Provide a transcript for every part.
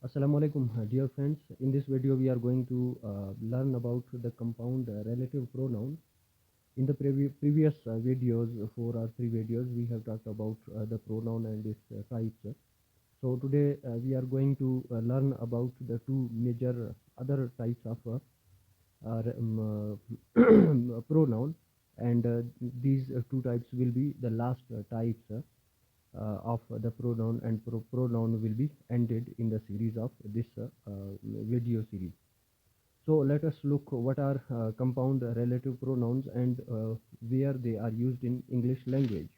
Assalamu alaikum, dear friends. In this video, we are going to learn about the compound relative pronoun. In the previous videos, 4 or 3 videos, we have talked about the pronoun and its types. So today, we are going to learn about the two major other types of pronoun, and these two types will be the last types of the pronoun, and pronoun will be ended in the series of this video series. So let us look what are compound relative pronouns and where they are used in English language.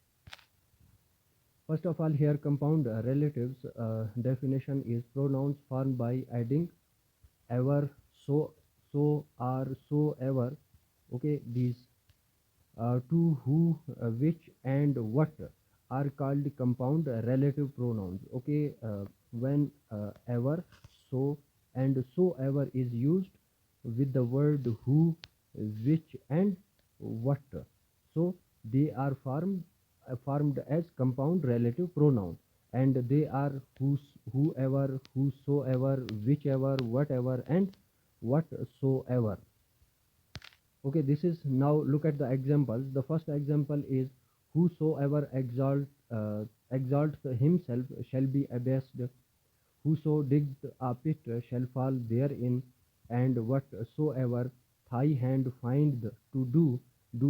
First of all, here compound relatives definition is pronouns formed by adding ever, so, are, so, ever. Okay, these to, who, which, and what are called compound relative pronouns. Okay, when ever, so, and so ever is used with the word who, which, and what, so they are formed as compound relative pronouns, and they are whoever, whosoever, whichever, whatever, and whatsoever. Okay, this is now look at the examples. The first example is whosoever exalts himself shall be abased. Whoso digged a pit shall fall therein, and whatsoever thy hand find to do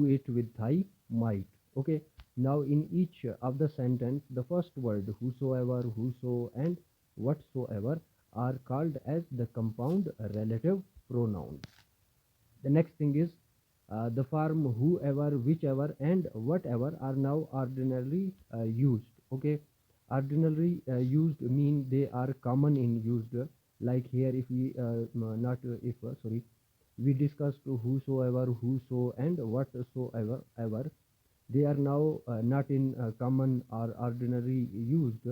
it with thy might. Okay, now in each of the sentence, the first word whosoever, whoso, and whatsoever are called as the compound relative pronouns. The next thing is the form whoever, whichever, and whatever are now ordinarily used. Okay, ordinarily used mean they are common in used. Like here, if we not if sorry, we discussed whosoever, whoso, and whatsoever. They are now not in common or ordinary used,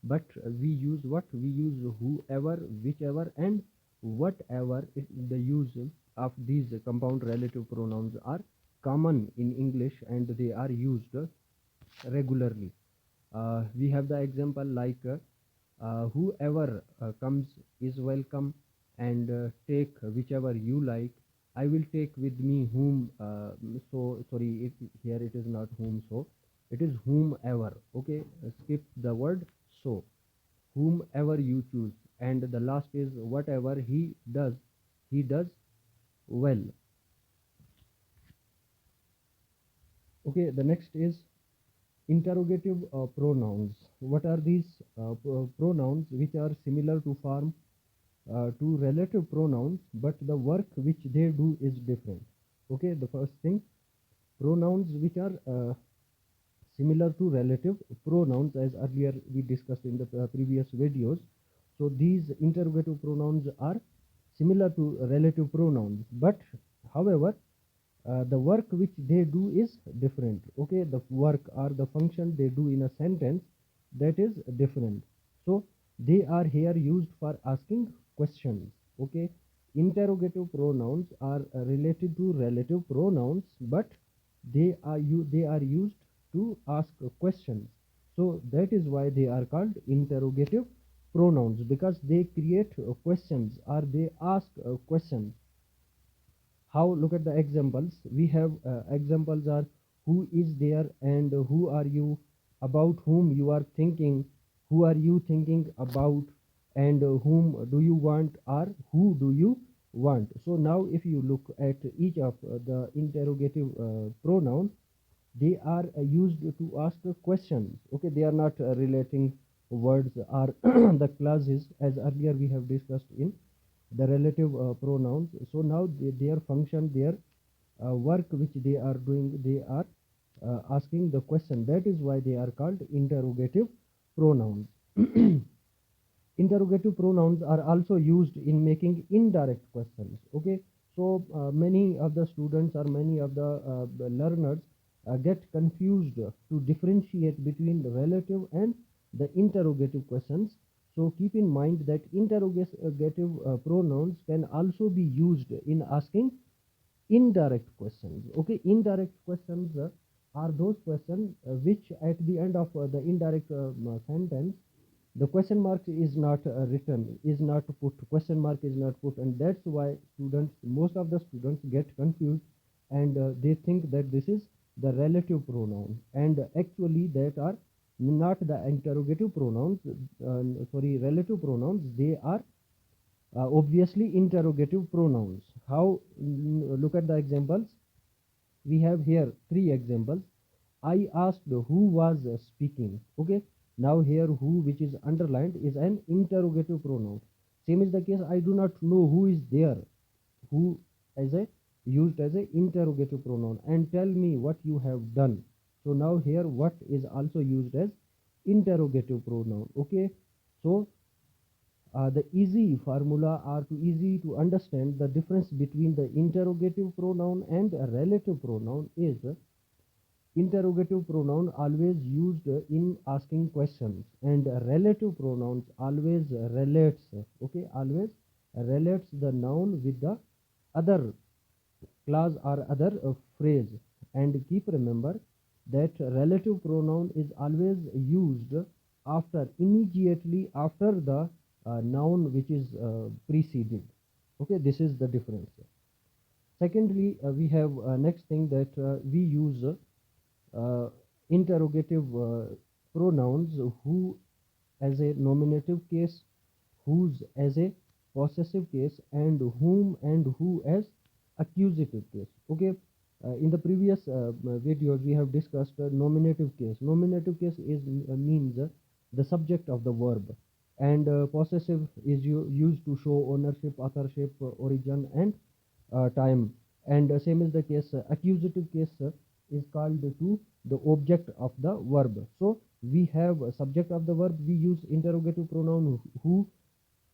but we use what? We use whoever, whichever, and whatever. The use of these compound relative pronouns are common in English, and they are used regularly. We have the example like whoever comes is welcome, and take whichever you like. I will take with me whom. So sorry, here it is not whom, so it is whomever. Okay, skip the word so. Whomever you choose, and the last is whatever he does well. Okay, the next is interrogative pronouns. What are these pronouns which are similar to form to relative pronouns, but the work which they do is different? Okay, the first thing, pronouns which are similar to relative pronouns, as earlier we discussed in the previous videos. So these interrogative pronouns are similar to relative pronouns, but however the work which they do is different. Okay, the work or the function they do in a sentence, that is different. So they are here used for asking questions. Okay, interrogative pronouns are related to relative pronouns, but they are used to ask questions. So that is why they are called interrogative pronouns, because they create questions or they ask questions. How? Look at the examples. We have examples are who is there, and who are you, about whom you are thinking, who are you thinking about, and whom do you want, or who do you want. So now if you look at each of the interrogative pronoun, they are used to ask questions. Okay, they are not relating words or the clauses, as earlier we have discussed in the relative pronouns. So now their function, their work which they are doing, they are asking the question. That is why they are called interrogative pronouns. Interrogative pronouns are also used in making indirect questions. Okay, so many of the students or many of the learners get confused to differentiate between the relative and the interrogative questions. So keep in mind that interrogative pronouns can also be used in asking indirect questions. Okay, indirect questions are those questions which at the end of the indirect sentence, the question mark is not written, is not put, question mark is not put, and that's why students, most of the students get confused, and they think that this is the relative pronoun, and actually that are not the interrogative pronouns, sorry, relative pronouns, they are obviously interrogative pronouns. How? Look at the examples. We have here three examples. I asked who was speaking. Okay, now here who, which is underlined, is an interrogative pronoun. Same is the case, I do not know who is there. Who as a used as a interrogative pronoun, and tell me what you have done. So now here what is also used as interrogative pronoun. Okay, so the easy formula or to easy to understand the difference between the interrogative pronoun and a relative pronoun is interrogative pronoun always used in asking questions, and relative pronouns always relates, okay, always relates the noun with the other clause or other phrase. And keep remember that relative pronoun is always used after, immediately after the noun which is preceded. Okay, this is the difference. Secondly, we have next thing that we use interrogative pronouns who as a nominative case, whose as a possessive case, and whom and who as accusative case. Okay, in the previous videos we have discussed nominative case. Nominative case is means the subject of the verb, and possessive is used to show ownership, authorship, origin, and time. And same is the case, accusative case is called to the object of the verb. So we have a subject of the verb, we use interrogative pronoun who.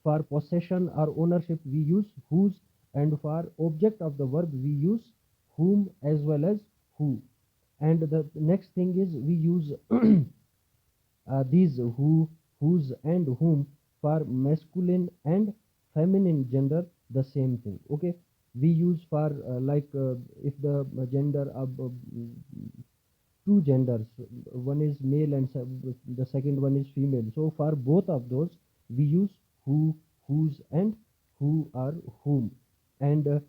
For possession or ownership we use whose, and for object of the verb we use whom as well as who. And the next thing is we use these who, whose, and whom for masculine and feminine gender, the same thing. Okay, we use for if the gender of two genders, one is male and the second one is female, so for both of those we use who, whose, and who or whom. And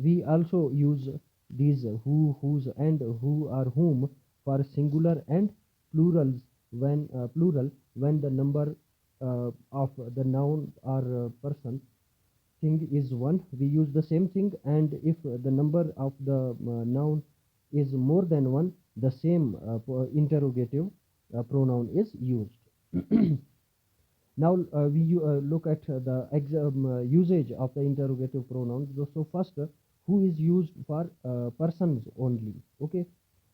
we also use these who, whose, and who or whom for singular and plurals when plural when the number of the noun or person thing is one, we use the same thing, and if the number of the noun is more than one, the same interrogative pronoun is used. Now we look at the usage of the interrogative pronouns. So first, who is used for persons only. Okay,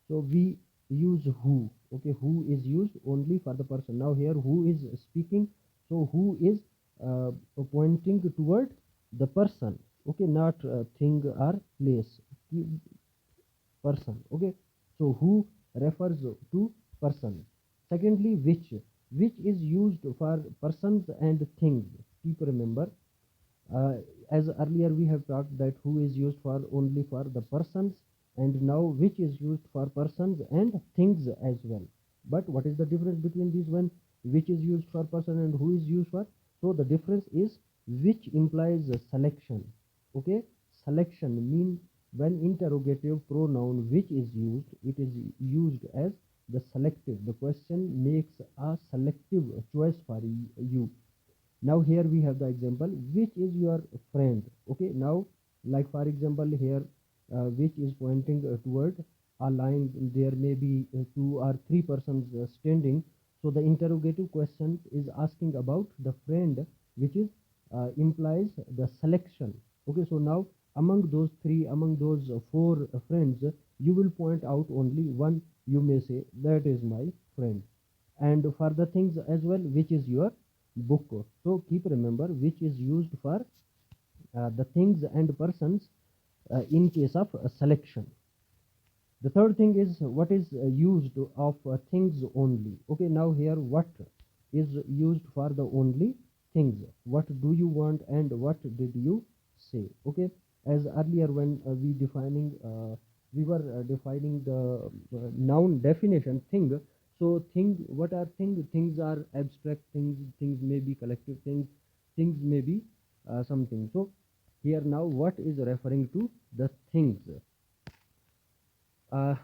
so we use who. Okay, who is used only for the person. Now here who is speaking, so who is pointing toward the person. Okay, not thing or place, person. Okay, so who refers to person. Secondly, which is used for persons and things. Keep remember, uh, as earlier we have talked that who is used for only for the persons, and now which is used for persons and things as well. But what is the difference between these one? Which is used for person and who is used for? So the difference is which implies a selection. Okay, selection mean when interrogative pronoun which is used, it is used as the selective. The question makes a selective choice for you. Now here we have the example, which is your friend. Okay, now like for example here which is pointing toward a line, there may be two or three persons standing, so the interrogative question is asking about the friend, which is implies the selection. Okay, so now among those three, among those four friends, you will point out only one, you may say that is my friend. And for the things as well, which is your book. So keep remember which is used for the things and persons in case of selection. The third thing is what is used of things only. Okay, now here what is used for the only things. What do you want and what did you say? Okay, as earlier when we were defining the noun definition thing. So things, what are things? Things are abstract things. Things may be collective things. Things may be something. So here now, what is referring to the things?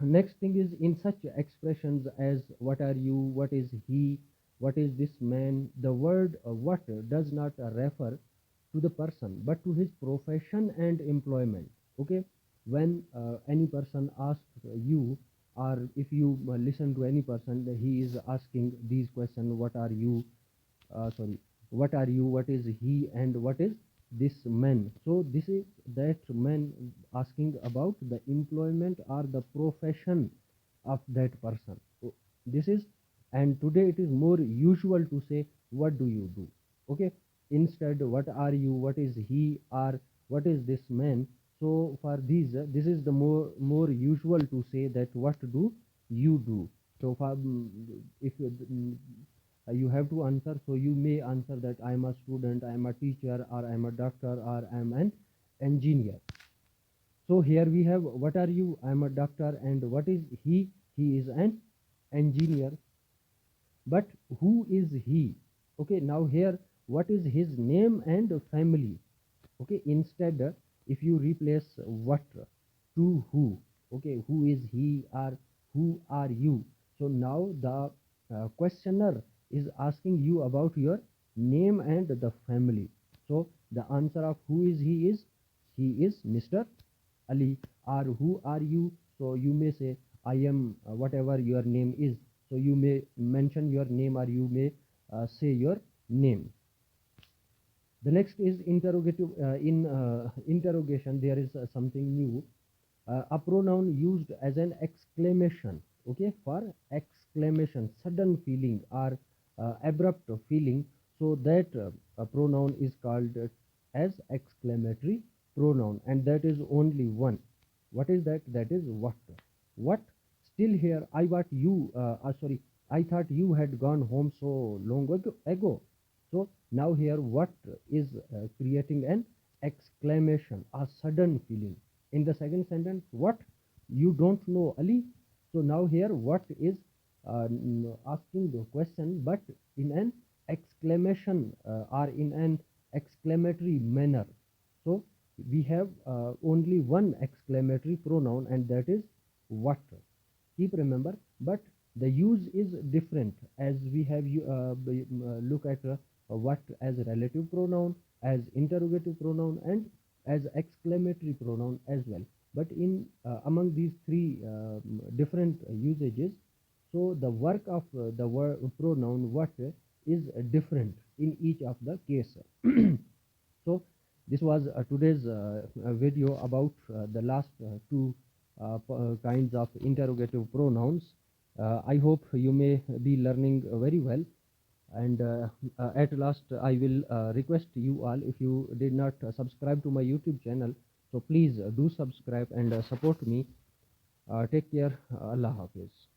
Next thing is, in such expressions as what are you, what is he, what is this man, the word what does not refer to the person but to his profession and employment. Okay, when any person asks you, or if you listen to any person, he is asking these questions: what are you, sorry, what are you, what is he, and what is this man. So this is that man asking about the employment or the profession of that person. So this is, and today it is more usual to say what do you do. Okay, instead what are you, what is he, or what is this man. So for these this is the more usual to say that what do you do. So for if you have to answer, so you may answer that I am a student, I am a teacher, or I am a doctor, or I am an engineer. So here we have what are you, I am a doctor, and what is he is an engineer. But who is he? Okay, now here what is his name and family? Okay, instead if you replace what to who, okay, who is he or who are you. So now the questioner is asking you about your name and the family. So the answer of who is he is Mr. Ali. Or who are you? So you may say I am whatever your name is. So you may mention your name, or you may say your name. The next is interrogative. In interrogation, there is something new. A pronoun used as an exclamation. Okay, for exclamation, sudden feeling or abrupt feeling. So that a pronoun is called as exclamatory pronoun, and that is only one. What is that? That is what. What? Still here? I what you? Sorry, I thought you had gone home so long ago. So now here what is creating an exclamation, a sudden feeling. In the second sentence, what? You don't know Ali. So now here what is asking the question, but in an exclamation or in an exclamatory manner. So we have only one exclamatory pronoun, and that is what. Keep remember, but the use is different, as we have you look at what as relative pronoun, as interrogative pronoun, and as exclamatory pronoun as well. But in among these three different usages, so the work of the word pronoun what is different in each of the case. So this was today's video about the last two kinds of interrogative pronouns. I hope you may be learning very well. And at last, I will request you all, if you did not subscribe to my YouTube channel, so please do subscribe and support me. Take care. Allah Hafiz.